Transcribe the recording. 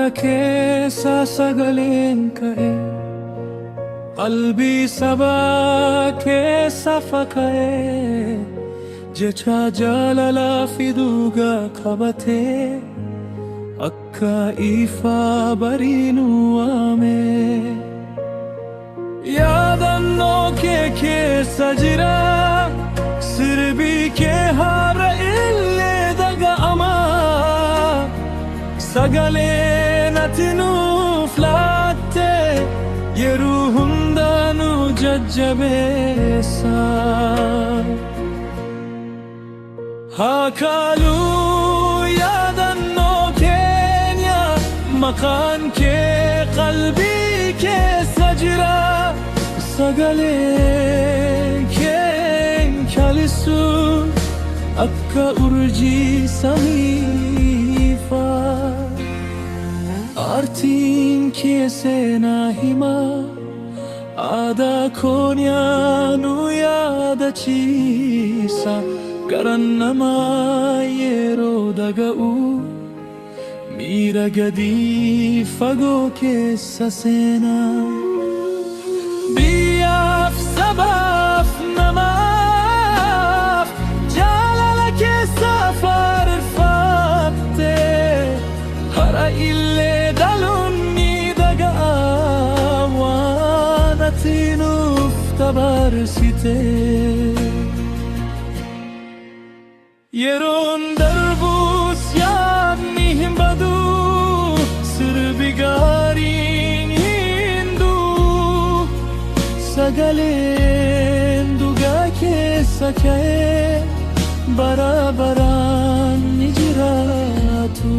Hara keessa sagaleen ka'e, qalbii sabaa keessa faka'e, jecha jaalalaa fi dhugaa qabatee akka ifaa bariinu waame. Yaadannoo kee keessa jira, sirbii kee har'a illee dhaga'ama. Sagaleen ati nuuf laatte yeroo hundaanuu jajjabeessa. Haa kaaluu yaadannoo keenya, maqaan kee qalbii keessa jira. Sagaleen kee kalisu akka urjii samii faa. Aartiin kee seenaa hima, aadaa koonyaa nu yaadachiisa. Garan namaa yeroo dhaga'u, miira gadi fagoo keessa seena. Biyyaaf sabaaf namaaf jaalala keessa faarfatte, hara illee dhaluun ni dhaga'a waan ati nuuf dabarsite. Yeroon darbus yaadni hin badu, sirbi gaariin hin du'u. Sagaleen dhugaa keessa ka'e bara baraan ni jiraatu.